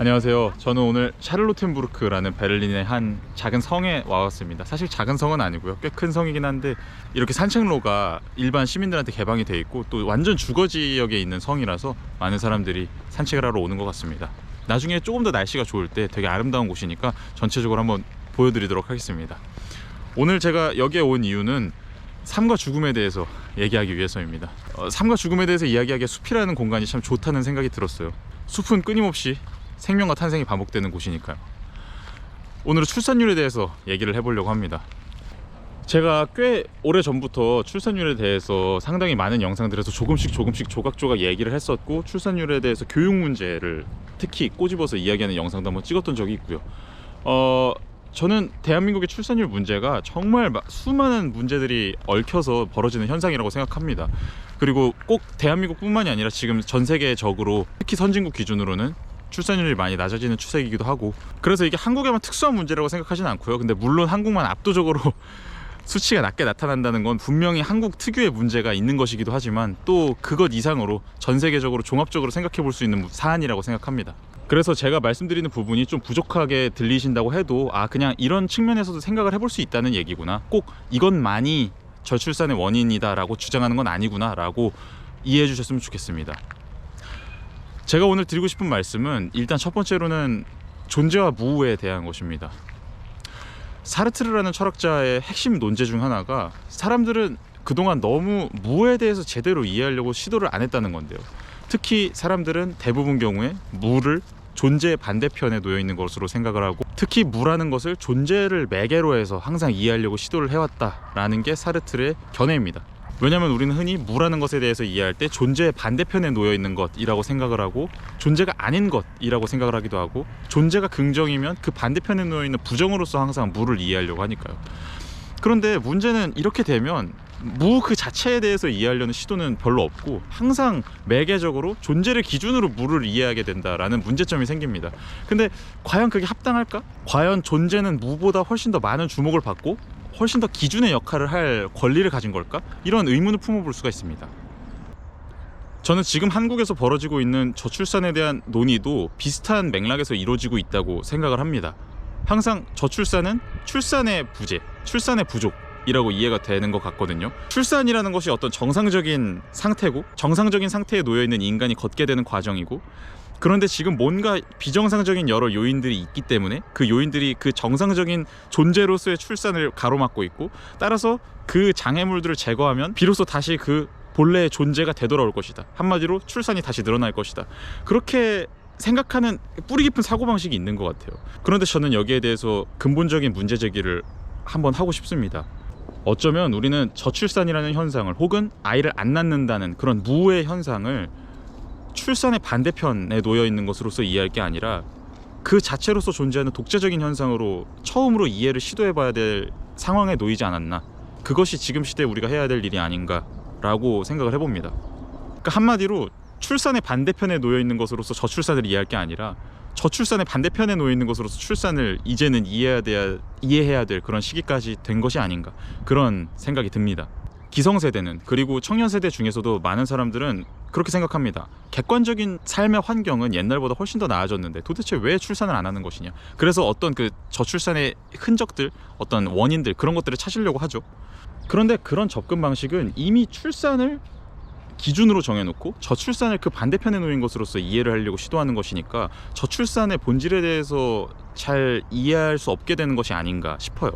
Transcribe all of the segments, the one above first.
안녕하세요. 저는 오늘 샤를로텐부르크라는 베를린의 한 작은 성에 와봤습니다. 사실 작은 성은 아니고요, 꽤 큰 성이긴 한데 이렇게 산책로가 일반 시민들한테 개방이 돼 있고 또 완전 주거 지역에 있는 성이라서 많은 사람들이 산책을 하러 오는 것 같습니다. 나중에 조금 더 날씨가 좋을 때 되게 아름다운 곳이니까 전체적으로 한번 보여드리도록 하겠습니다. 오늘 제가 여기에 온 이유는 삶과 죽음에 대해서 얘기하기 위해서입니다. 삶과 죽음에 대해서 이야기하기에 숲이라는 공간이 참 좋다는 생각이 들었어요. 숲은 끊임없이 생명과 탄생이 반복되는 곳이니까요. 오늘은 출산율에 대해서 얘기를 해보려고 합니다. 제가 꽤 오래전부터 출산율에 대해서 상당히 많은 영상들에서 조금씩 조각조각 얘기를 했었고, 출산율에 대해서 교육 문제를 특히 꼬집어서 이야기하는 영상도 한번 찍었던 적이 있고요. 저는 대한민국의 출산율 문제가 정말 수많은 문제들이 얽혀서 벌어지는 현상이라고 생각합니다. 그리고 꼭 대한민국뿐만이 아니라 지금 전 세계적으로 특히 선진국 기준으로는 출산율이 많이 낮아지는 추세이기도 하고, 그래서 이게 한국에만 특수한 문제라고 생각하지는 않고요. 근데 물론 한국만 압도적으로 수치가 낮게 나타난다는 건 분명히 한국 특유의 문제가 있는 것이기도 하지만, 또 그것 이상으로 전 세계적으로 종합적으로 생각해 볼 수 있는 사안이라고 생각합니다. 그래서 제가 말씀드리는 부분이 좀 부족하게 들리신다고 해도 그냥 이런 측면에서도 생각을 해볼 수 있다는 얘기구나, 꼭 이것만이 저출산의 원인이다 라고 주장하는 건 아니구나 라고 이해해 주셨으면 좋겠습니다. 제가 오늘 드리고 싶은 말씀은 일단 첫 번째로는 존재와 무에 대한 것입니다. 사르트르라는 철학자의 핵심 논제 중 하나가 사람들은 그동안 너무 무에 대해서 제대로 이해하려고 시도를 안 했다는 건데요. 특히 사람들은 대부분 경우에 무를 존재의 반대편에 놓여 있는 것으로 생각을 하고, 특히 무라는 것을 존재를 매개로 해서 항상 이해하려고 시도를 해왔다라는 게 사르트르의 견해입니다. 왜냐하면 우리는 흔히 무라는 것에 대해서 이해할 때 존재의 반대편에 놓여 있는 것이라고 생각을 하고, 존재가 아닌 것이라고 생각을 하기도 하고, 존재가 긍정이면 그 반대편에 놓여 있는 부정으로서 항상 무를 이해하려고 하니까요. 그런데 문제는 이렇게 되면 무 그 자체에 대해서 이해하려는 시도는 별로 없고, 항상 매개적으로 존재를 기준으로 무를 이해하게 된다라는 문제점이 생깁니다. 근데 과연 그게 합당할까? 과연 존재는 무보다 훨씬 더 많은 주목을 받고 훨씬 더 기준의 역할을 할 권리를 가진 걸까? 이런 의문을 품어볼 수가 있습니다. 저는 지금 한국에서 벌어지고 있는 저출산에 대한 논의도 비슷한 맥락에서 이루어지고 있다고 생각을 합니다. 항상 저출산은 출산의 부재, 출산의 부족이라고 이해가 되는 것 같거든요. 출산이라는 것이 어떤 정상적인 상태고, 정상적인 상태에 놓여있는 인간이 걷게 되는 과정이고, 그런데 지금 뭔가 비정상적인 여러 요인들이 있기 때문에 그 요인들이 그 정상적인 존재로서의 출산을 가로막고 있고, 따라서 그 장애물들을 제거하면 비로소 다시 그 본래의 존재가 되돌아올 것이다. 한마디로 출산이 다시 늘어날 것이다. 그렇게 생각하는 뿌리 깊은 사고방식이 있는 것 같아요. 그런데 저는 여기에 대해서 근본적인 문제 제기를 한번 하고 싶습니다. 어쩌면 우리는 저출산이라는 현상을, 혹은 아이를 안 낳는다는 그런 무의 현상을 출산의 반대편에 놓여 있는 것으로서 이해할 게 아니라 그 자체로서 존재하는 독자적인 현상으로 처음으로 이해를 시도해봐야 될 상황에 놓이지 않았나, 그것이 지금 시대에 우리가 해야 될 일이 아닌가라고 생각을 해봅니다. 그러니까 한마디로 출산의 반대편에 놓여 있는 것으로서 저출산을 이해할 게 아니라 저출산의 반대편에 놓여 있는 것으로서 출산을 이제는 이해해야 될 그런 시기까지 된 것이 아닌가, 그런 생각이 듭니다. 기성세대는, 그리고 청년세대 중에서도 많은 사람들은 그렇게 생각합니다. 객관적인 삶의 환경은 옛날보다 훨씬 더 나아졌는데 도대체 왜 출산을 안 하는 것이냐. 그래서 어떤 그 저출산의 흔적들, 어떤 원인들, 그런 것들을 찾으려고 하죠. 그런데 그런 접근 방식은 이미 출산을 기준으로 정해놓고 저출산을 그 반대편에 놓인 것으로서 이해를 하려고 시도하는 것이니까 저출산의 본질에 대해서 잘 이해할 수 없게 되는 것이 아닌가 싶어요.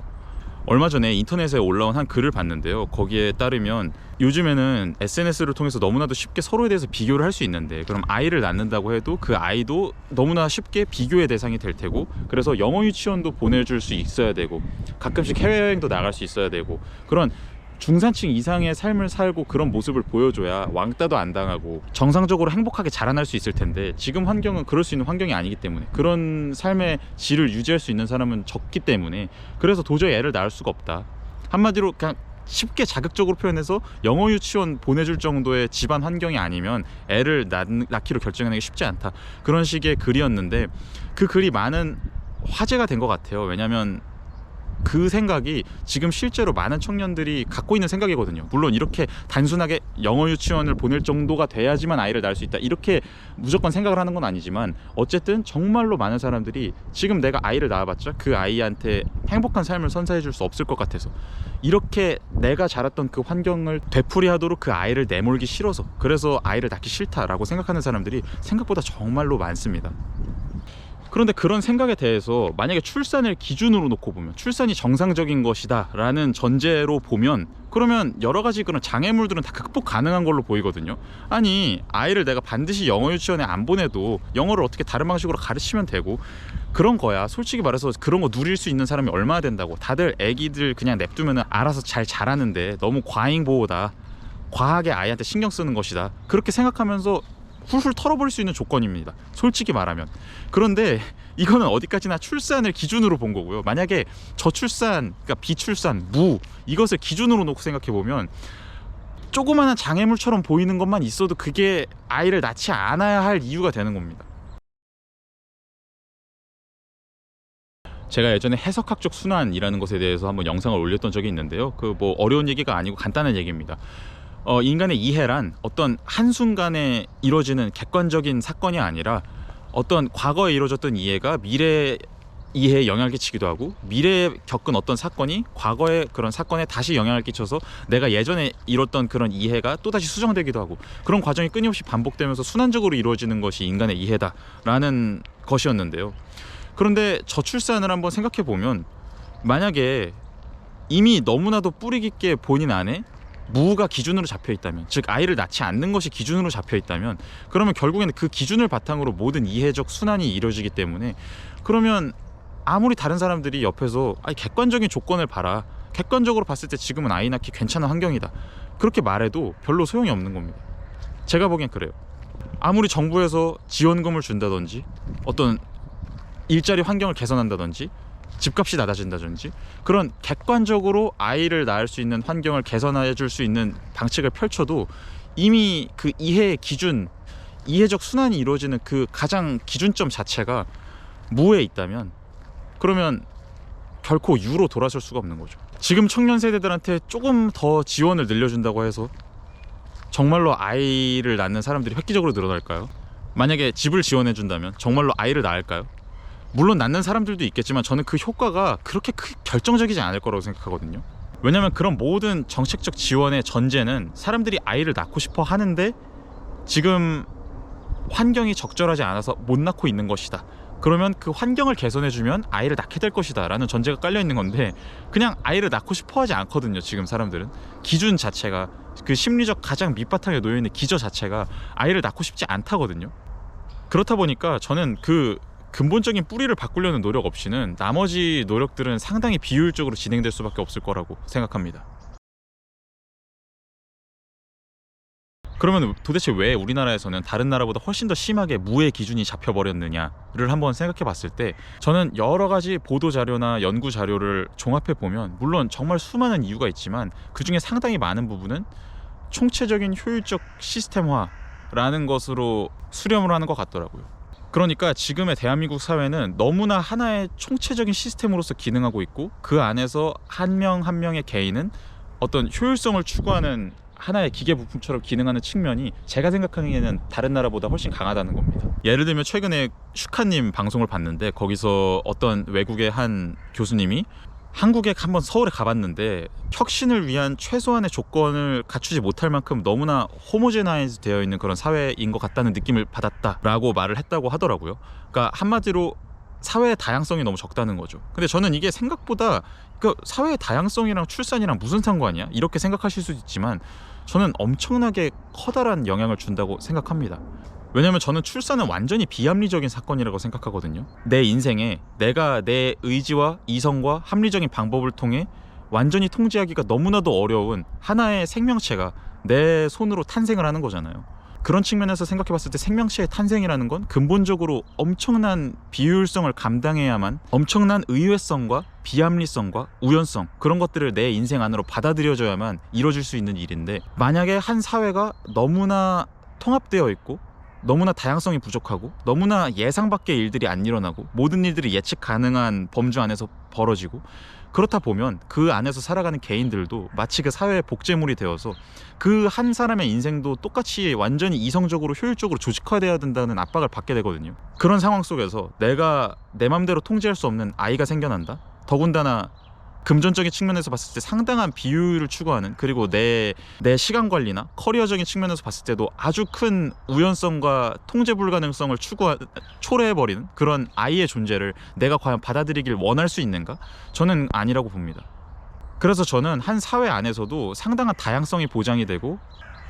얼마 전에 인터넷에 올라온 한 글을 봤는데요. 거기에 따르면 요즘에는 SNS를 통해서 너무나도 쉽게 서로에 대해서 비교를 할 수 있는데, 그럼 아이를 낳는다고 해도 그 아이도 너무나 쉽게 비교의 대상이 될 테고, 그래서 영어 유치원도 보내줄 수 있어야 되고, 가끔씩 해외여행도 나갈 수 있어야 되고, 그런 중산층 이상의 삶을 살고 그런 모습을 보여줘야 왕따도 안 당하고 정상적으로 행복하게 자라날 수 있을 텐데, 지금 환경은 그럴 수 있는 환경이 아니기 때문에, 그런 삶의 질을 유지할 수 있는 사람은 적기 때문에, 그래서 도저히 애를 낳을 수가 없다. 한마디로 그냥 쉽게 자극적으로 표현해서 영어 유치원 보내줄 정도의 집안 환경이 아니면 애를 낳기로 결정하는 게 쉽지 않다. 그런 식의 글이었는데, 그 글이 많은 화제가 된 것 같아요. 왜냐하면 그 생각이 지금 실제로 많은 청년들이 갖고 있는 생각이거든요. 물론 이렇게 단순하게 영어 유치원을 보낼 정도가 돼야지만 아이를 낳을 수 있다, 이렇게 무조건 생각을 하는 건 아니지만, 어쨌든 정말로 많은 사람들이 지금 내가 아이를 낳아봤자 그 아이한테 행복한 삶을 선사해 줄 수 없을 것 같아서, 이렇게 내가 자랐던 그 환경을 되풀이하도록 그 아이를 내몰기 싫어서, 그래서 아이를 낳기 싫다라고 생각하는 사람들이 생각보다 정말로 많습니다. 그런데 그런 생각에 대해서 만약에 출산을 기준으로 놓고 보면, 출산이 정상적인 것이다 라는 전제로 보면, 그러면 여러 가지 그런 장애물들은 다 극복 가능한 걸로 보이거든요. 아니, 아이를 내가 반드시 영어 유치원에 안 보내도 영어를 어떻게 다른 방식으로 가르치면 되고 그런 거야. 솔직히 말해서 그런 거 누릴 수 있는 사람이 얼마나 된다고. 다들 애기들 그냥 냅두면 알아서 잘 자라는데 너무 과잉보호다, 과하게 아이한테 신경 쓰는 것이다, 그렇게 생각하면서 훌훌 털어버릴 수 있는 조건입니다, 솔직히 말하면. 그런데 이거는 어디까지나 출산을 기준으로 본 거고요. 만약에 저출산, 그러니까 비출산, 무, 이것을 기준으로 놓고 생각해보면 조그마한 장애물처럼 보이는 것만 있어도 그게 아이를 낳지 않아야 할 이유가 되는 겁니다. 제가 예전에 해석학적 순환이라는 것에 대해서 한번 영상을 올렸던 적이 있는데요. 그 뭐 어려운 얘기가 아니고 간단한 얘기입니다. 인간의 이해란 어떤 한순간에 이루어지는 객관적인 사건이 아니라, 어떤 과거에 이루어졌던 이해가 미래 이해에 영향을 끼치기도 하고, 미래에 겪은 어떤 사건이 과거의 그런 사건에 다시 영향을 끼쳐서 내가 예전에 이뤘던 그런 이해가 또다시 수정되기도 하고, 그런 과정이 끊임없이 반복되면서 순환적으로 이루어지는 것이 인간의 이해다라는 것이었는데요. 그런데 저출산을 한번 생각해 보면, 만약에 이미 너무나도 뿌리 깊게 본인 안에 무가 기준으로 잡혀 있다면, 즉 아이를 낳지 않는 것이 기준으로 잡혀 있다면, 그러면 결국에는 그 기준을 바탕으로 모든 이해적 순환이 이루어지기 때문에, 그러면 아무리 다른 사람들이 옆에서 아니 객관적인 조건을 봐라, 객관적으로 봤을 때 지금은 아이 낳기 괜찮은 환경이다, 그렇게 말해도 별로 소용이 없는 겁니다. 제가 보기엔 그래요. 아무리 정부에서 지원금을 준다든지, 어떤 일자리 환경을 개선한다든지, 집값이 낮아진다든지, 그런 객관적으로 아이를 낳을 수 있는 환경을 개선해 줄 수 있는 방책을 펼쳐도 이미 그 이해의 기준, 이해적 순환이 이루어지는 그 가장 기준점 자체가 무에 있다면, 그러면 결코 유로 돌아설 수가 없는 거죠. 지금 청년 세대들한테 조금 더 지원을 늘려준다고 해서 정말로 아이를 낳는 사람들이 획기적으로 늘어날까요? 만약에 집을 지원해 준다면 정말로 아이를 낳을까요? 물론 낳는 사람들도 있겠지만 저는 그 효과가 그렇게 결정적이지 않을 거라고 생각하거든요. 왜냐면 그런 모든 정책적 지원의 전제는 사람들이 아이를 낳고 싶어 하는데 지금 환경이 적절하지 않아서 못 낳고 있는 것이다, 그러면 그 환경을 개선해주면 아이를 낳게 될 것이다 라는 전제가 깔려 있는 건데, 그냥 아이를 낳고 싶어 하지 않거든요. 지금 사람들은 기준 자체가, 그 심리적 가장 밑바탕에 놓여있는 기저 자체가 아이를 낳고 싶지 않다거든요. 그렇다 보니까 저는 그 근본적인 뿌리를 바꾸려는 노력 없이는 나머지 노력들은 상당히 비효율적으로 진행될 수밖에 없을 거라고 생각합니다. 그러면 도대체 왜 우리나라에서는 다른 나라보다 훨씬 더 심하게 무의 기준이 잡혀버렸느냐를 한번 생각해 봤을 때, 저는 여러 가지 보도 자료나 연구 자료를 종합해 보면 물론 정말 수많은 이유가 있지만 그 중에 상당히 많은 부분은 총체적인 효율적 시스템화라는 것으로 수렴을 하는 것 같더라고요. 그러니까 지금의 대한민국 사회는 너무나 하나의 총체적인 시스템으로서 기능하고 있고, 그 안에서 한 명 한 명의 개인은 어떤 효율성을 추구하는 하나의 기계 부품처럼 기능하는 측면이 제가 생각하기에는 다른 나라보다 훨씬 강하다는 겁니다. 예를 들면 최근에 슈카님 방송을 봤는데, 거기서 어떤 외국의 한 교수님이 한국에 한번 서울에 가봤는데 혁신을 위한 최소한의 조건을 갖추지 못할 만큼 너무나 호모제나이즈 되어 있는 그런 사회인 것 같다는 느낌을 받았다라고 말을 했다고 하더라고요. 그러니까 한마디로 사회의 다양성이 너무 적다는 거죠. 근데 저는 이게 생각보다, 그러니까 사회의 다양성이랑 출산이랑 무슨 상관이야? 이렇게 생각하실 수도 있지만 저는 엄청나게 커다란 영향을 준다고 생각합니다. 왜냐면 저는 출산은 완전히 비합리적인 사건이라고 생각하거든요. 내 인생에 내가 내 의지와 이성과 합리적인 방법을 통해 완전히 통제하기가 너무나도 어려운 하나의 생명체가 내 손으로 탄생을 하는 거잖아요. 그런 측면에서 생각해 봤을 때 생명체의 탄생이라는 건 근본적으로 엄청난 비효율성을 감당해야만, 엄청난 의외성과 비합리성과 우연성, 그런 것들을 내 인생 안으로 받아들여져야만 이루어질 수 있는 일인데, 만약에 한 사회가 너무나 통합되어 있고 너무나 다양성이 부족하고 너무나 예상 밖의 일들이 안 일어나고 모든 일들이 예측 가능한 범주 안에서 벌어지고, 그렇다 보면 그 안에서 살아가는 개인들도 마치 그 사회의 복제물이 되어서 그 한 사람의 인생도 똑같이 완전히 이성적으로 효율적으로 조직화돼야 된다는 압박을 받게 되거든요. 그런 상황 속에서 내가 내 맘대로 통제할 수 없는 아이가 생겨난다? 더군다나 금전적인 측면에서 봤을 때 상당한 비효율을 추구하는, 그리고 내 시간 관리나 커리어적인 측면에서 봤을 때도 아주 큰 우연성과 통제 불가능성을 초래해버리는 그런 아이의 존재를 내가 과연 받아들이길 원할 수 있는가? 저는 아니라고 봅니다. 그래서 저는 한 사회 안에서도 상당한 다양성이 보장이 되고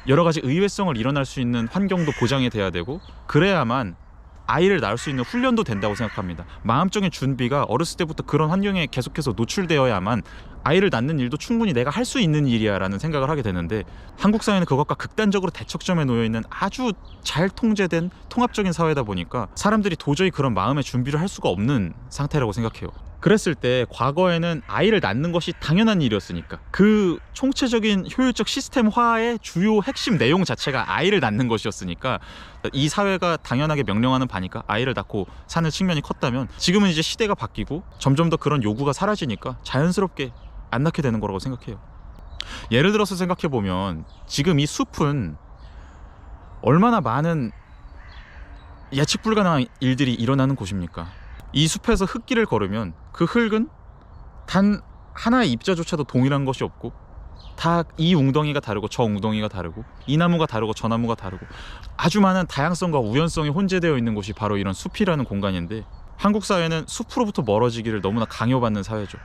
여러 가지 의외성을 일어날 수 있는 환경도 보장이 돼야 되고, 그래야만 아이를 낳을 수 있는 훈련도 된다고 생각합니다. 마음적인 준비가 어렸을 때부터 그런 환경에 계속해서 노출되어야만 아이를 낳는 일도 충분히 내가 할 수 있는 일이야 라는 생각을 하게 되는데, 한국 사회는 그것과 극단적으로 대척점에 놓여있는 아주 잘 통제된 통합적인 사회다 보니까 사람들이 도저히 그런 마음의 준비를 할 수가 없는 상태라고 생각해요. 그랬을 때 과거에는 아이를 낳는 것이 당연한 일이었으니까, 그 총체적인 효율적 시스템화의 주요 핵심 내용 자체가 아이를 낳는 것이었으니까, 이 사회가 당연하게 명령하는 바니까 아이를 낳고 사는 측면이 컸다면, 지금은 이제 시대가 바뀌고 점점 더 그런 요구가 사라지니까 자연스럽게 안 낳게 되는 거라고 생각해요. 예를 들어서 생각해보면 지금 이 숲은 얼마나 많은 예측 불가능한 일들이 일어나는 곳입니까? 이 숲에서 흙길을 걸으면 그 흙은 단 하나의 입자조차도 동일한 것이 없고, 다 이 웅덩이가 다르고 저 웅덩이가 다르고 이 나무가 다르고 저 나무가 다르고 아주 많은 다양성과 우연성이 혼재되어 있는 곳이 바로 이런 숲이라는 공간인데, 한국 사회는 숲으로부터 멀어지기를 너무나 강요받는 사회죠.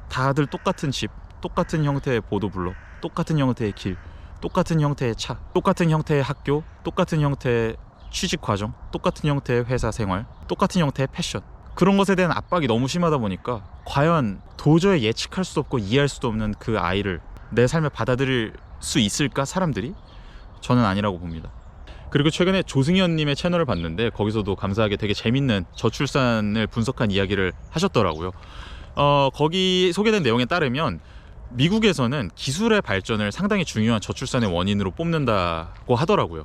다들 똑같은 집, 똑같은 형태의 보도블록, 똑같은 형태의 길, 똑같은 형태의 차, 똑같은 형태의 학교, 똑같은 형태의 취직 과정, 똑같은 형태의 회사 생활, 똑같은 형태의 패션, 그런 것에 대한 압박이 너무 심하다 보니까 과연 도저히 예측할 수도 없고 이해할 수도 없는 그 아이를 내 삶에 받아들일 수 있을까, 사람들이? 저는 아니라고 봅니다. 그리고 최근에 조승현님의 채널을 봤는데 거기서도 감사하게 되게 재밌는 저출산을 분석한 이야기를 하셨더라고요. 거기 소개된 내용에 따르면 미국에서는 기술의 발전을 상당히 중요한 저출산의 원인으로 뽑는다고 하더라고요.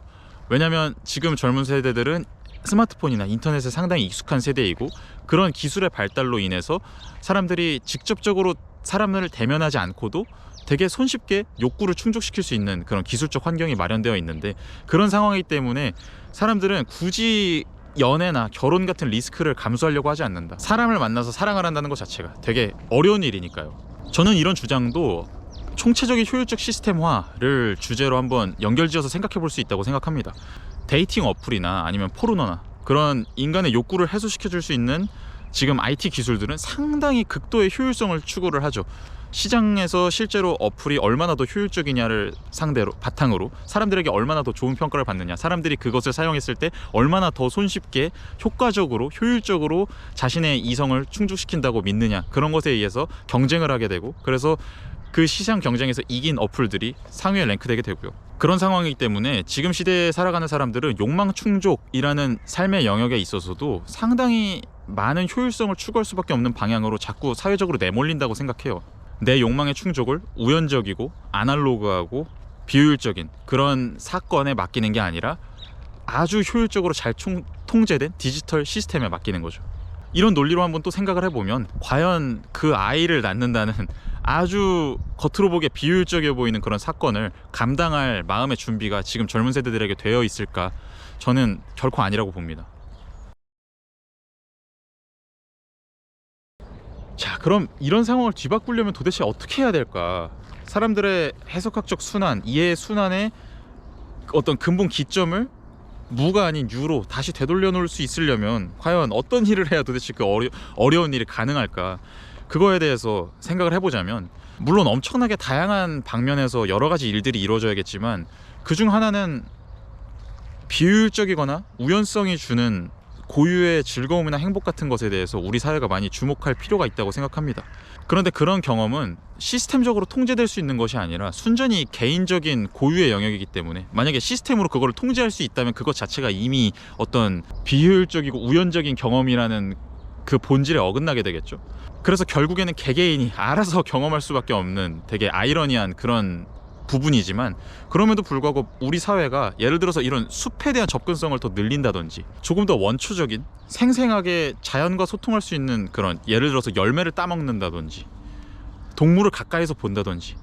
왜냐하면 지금 젊은 세대들은 스마트폰이나 인터넷에 상당히 익숙한 세대이고, 그런 기술의 발달로 인해서 사람들이 직접적으로 사람을 대면하지 않고도 되게 손쉽게 욕구를 충족시킬 수 있는 그런 기술적 환경이 마련되어 있는데, 그런 상황이기 때문에 사람들은 굳이 연애나 결혼 같은 리스크를 감수하려고 하지 않는다. 사람을 만나서 사랑을 한다는 것 자체가 되게 어려운 일이니까요. 저는 이런 주장도 총체적인 효율적 시스템화를 주제로 한번 연결지어서 생각해 볼 수 있다고 생각합니다. 데이팅 어플이나 아니면 포르노나 그런 인간의 욕구를 해소시켜 줄 수 있는 지금 IT 기술들은 상당히 극도의 효율성을 추구를 하죠. 시장에서 실제로 어플이 얼마나 더 효율적이냐를 상대로 바탕으로 사람들에게 얼마나 더 좋은 평가를 받느냐, 사람들이 그것을 사용했을 때 얼마나 더 손쉽게 효과적으로 효율적으로 자신의 이성을 충족시킨다고 믿느냐, 그런 것에 의해서 경쟁을 하게 되고, 그래서 그 시장 경쟁에서 이긴 어플들이 상위에 랭크되게 되고요. 그런 상황이기 때문에 지금 시대에 살아가는 사람들은 욕망 충족이라는 삶의 영역에 있어서도 상당히 많은 효율성을 추구할 수밖에 없는 방향으로 자꾸 사회적으로 내몰린다고 생각해요. 내 욕망의 충족을 우연적이고 아날로그하고 비효율적인 그런 사건에 맡기는 게 아니라 아주 효율적으로 잘 통제된 디지털 시스템에 맡기는 거죠. 이런 논리로 한번 또 생각을 해보면 과연 그 아이를 낳는다는 아주 겉으로 보기에 비효율적이어 보이는 그런 사건을 감당할 마음의 준비가 지금 젊은 세대들에게 되어 있을까? 저는 결코 아니라고 봅니다. 자, 그럼 이런 상황을 뒤바꾸려면 도대체 어떻게 해야 될까? 사람들의 해석학적 순환, 이해의 순환의 어떤 근본 기점을 무가 아닌 유로 다시 되돌려 놓을 수 있으려면 과연 어떤 일을 해야 도대체 그 어려운 일이 가능할까? 그거에 대해서 생각을 해보자면, 물론 엄청나게 다양한 방면에서 여러 가지 일들이 이루어져야겠지만 그 중 하나는 비효율적이거나 우연성이 주는 고유의 즐거움이나 행복 같은 것에 대해서 우리 사회가 많이 주목할 필요가 있다고 생각합니다. 그런데 그런 경험은 시스템적으로 통제될 수 있는 것이 아니라 순전히 개인적인 고유의 영역이기 때문에, 만약에 시스템으로 그거를 통제할 수 있다면 그것 자체가 이미 어떤 비효율적이고 우연적인 경험이라는 그 본질에 어긋나게 되겠죠. 그래서 결국에는 개개인이 알아서 경험할 수밖에 없는 되게 아이러니한 그런 부분이지만, 그럼에도 불구하고 우리 사회가 예를 들어서 이런 숲에 대한 접근성을 더 늘린다든지, 조금 더 원초적인 생생하게 자연과 소통할 수 있는 그런, 예를 들어서 열매를 따먹는다든지, 동물을 가까이서 본다든지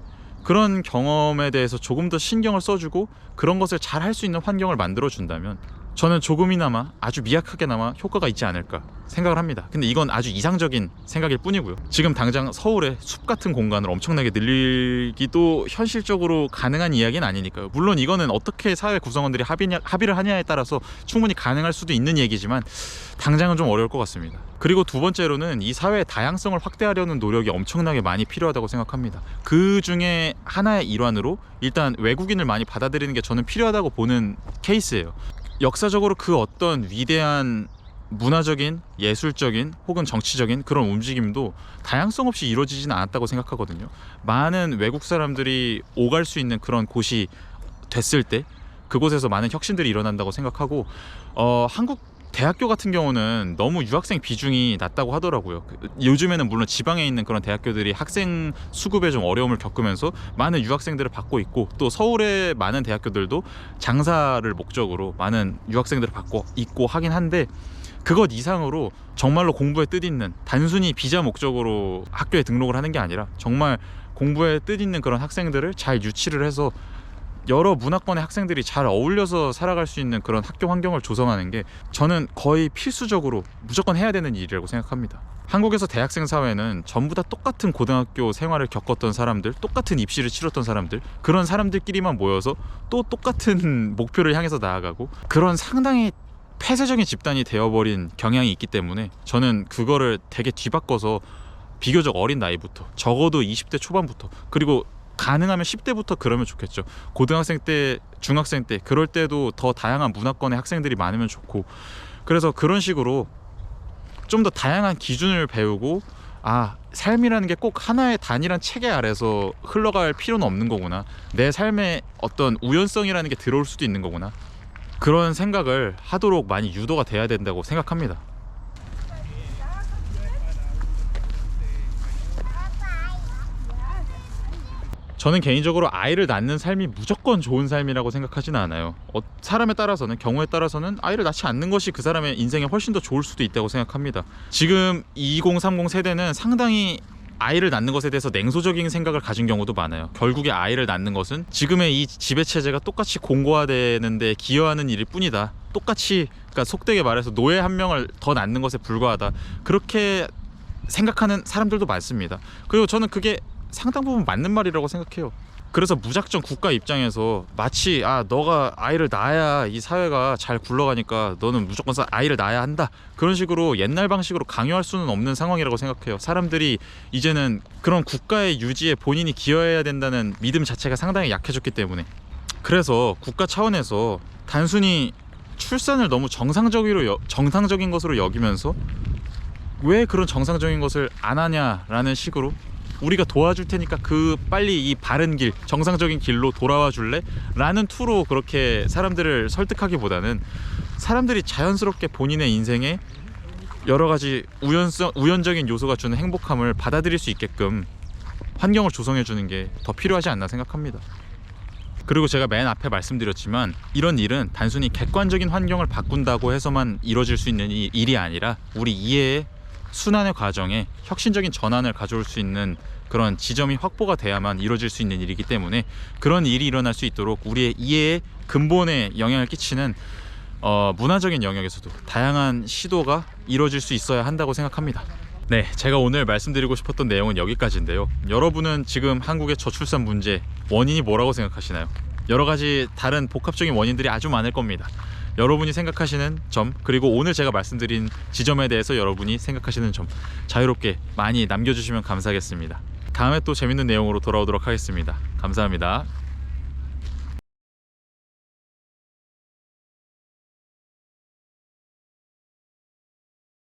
그런 경험에 대해서 조금 더 신경을 써주고 그런 것을 잘 할 수 있는 환경을 만들어 준다면 저는 조금이나마 아주 미약하게나마 효과가 있지 않을까 생각을 합니다. 근데 이건 아주 이상적인 생각일 뿐이고요. 지금 당장 서울의 숲 같은 공간을 엄청나게 늘리기도 현실적으로 가능한 이야기는 아니니까요. 물론 이거는 어떻게 사회 구성원들이 합의를 하냐에 따라서 충분히 가능할 수도 있는 얘기지만 당장은 좀 어려울 것 같습니다. 그리고 두 번째로는 이 사회의 다양성을 확대하려는 노력이 엄청나게 많이 필요하다고 생각합니다. 그 중에 하나의 일환으로 일단 외국인을 많이 받아들이는 게 저는 필요하다고 보는 케이스예요. 역사적으로 그 어떤 위대한 문화적인, 예술적인 혹은 정치적인 그런 움직임도 다양성 없이 이루어지지는 않았다고 생각하거든요. 많은 외국 사람들이 오갈 수 있는 그런 곳이 됐을 때 그곳에서 많은 혁신들이 일어난다고 생각하고 한국 대학교 같은 경우는 너무 유학생 비중이 낮다고 하더라고요. 요즘에는 물론 지방에 있는 그런 대학교들이 학생 수급에 좀 어려움을 겪으면서 많은 유학생들을 받고 있고 또 서울의 많은 대학교들도 장사를 목적으로 많은 유학생들을 받고 있고 하긴 한데 그것 이상으로 정말로 공부에 뜻 있는 단순히 비자 목적으로 학교에 등록을 하는 게 아니라 정말 공부에 뜻 있는 그런 학생들을 잘 유치를 해서 여러 문화권의 학생들이 잘 어울려서 살아갈 수 있는 그런 학교 환경을 조성하는 게 저는 거의 필수적으로 무조건 해야 되는 일이라고 생각합니다. 한국에서 대학생 사회는 전부 다 똑같은 고등학교 생활을 겪었던 사람들, 똑같은 입시를 치렀던 사람들, 그런 사람들끼리만 모여서 또 똑같은 목표를 향해서 나아가고 그런 상당히 폐쇄적인 집단이 되어버린 경향이 있기 때문에 저는 그거를 되게 뒤바꿔서 비교적 어린 나이부터 적어도 20대 초반부터 그리고 가능하면 10대부터 그러면 좋겠죠. 고등학생 때, 중학생 때 그럴 때도 더 다양한 문화권의 학생들이 많으면 좋고 그래서 그런 식으로 좀 더 다양한 기준을 배우고 삶이라는 게 꼭 하나의 단일한 체계 아래서 흘러갈 필요는 없는 거구나. 내 삶에 어떤 우연성이라는 게 들어올 수도 있는 거구나. 그런 생각을 하도록 많이 유도가 돼야 된다고 생각합니다. 저는 개인적으로 아이를 낳는 삶이 무조건 좋은 삶이라고 생각하지는 않아요. 사람에 따라서는, 경우에 따라서는 아이를 낳지 않는 것이 그 사람의 인생에 훨씬 더 좋을 수도 있다고 생각합니다. 지금 2030 세대는 상당히 아이를 낳는 것에 대해서 냉소적인 생각을 가진 경우도 많아요. 결국에 아이를 낳는 것은 지금의 이 지배체제가 똑같이 공고화되는 데 기여하는 일일 뿐이다. 똑같이, 그러니까 속되게 말해서 노예 한 명을 더 낳는 것에 불과하다. 그렇게 생각하는 사람들도 많습니다. 그리고 저는 그게 상당 부분 맞는 말이라고 생각해요. 그래서 무작정 국가 입장에서 마치 너가 아이를 낳아야 이 사회가 잘 굴러가니까 너는 무조건 아이를 낳아야 한다, 그런 식으로 옛날 방식으로 강요할 수는 없는 상황이라고 생각해요. 사람들이 이제는 그런 국가의 유지에 본인이 기여해야 된다는 믿음 자체가 상당히 약해졌기 때문에, 그래서 국가 차원에서 단순히 출산을 너무 정상적인 것으로 여기면서 왜 그런 정상적인 것을 안 하냐라는 식으로 우리가 도와줄 테니까 빨리 이 바른 길, 정상적인 길로 돌아와 줄래? 라는 투로 그렇게 사람들을 설득하기보다는 사람들이 자연스럽게 본인의 인생에 여러 가지 우연적인 요소가 주는 행복함을 받아들일 수 있게끔 환경을 조성해 주는 게 더 필요하지 않나 생각합니다. 그리고 제가 맨 앞에 말씀드렸지만 이런 일은 단순히 객관적인 환경을 바꾼다고 해서만 이루어질 수 있는 일이 아니라 우리 이해의 순환의 과정에 혁신적인 전환을 가져올 수 있는 그런 지점이 확보가 돼야만 이루어질 수 있는 일이기 때문에 그런 일이 일어날 수 있도록 우리의 이해의 근본에 영향을 끼치는 문화적인 영역에서도 다양한 시도가 이루어질 수 있어야 한다고 생각합니다. 네, 제가 오늘 말씀드리고 싶었던 내용은 여기까지인데요. 여러분은 지금 한국의 저출산 문제 원인이 뭐라고 생각하시나요? 여러 가지 다른 복합적인 원인들이 아주 많을 겁니다. 여러분이 생각하시는 점, 그리고 오늘 제가 말씀드린 지점에 대해서 여러분이 생각하시는 점 자유롭게 많이 남겨주시면 감사하겠습니다. 다음에 또 재밌는 내용으로 돌아오도록 하겠습니다. 감사합니다.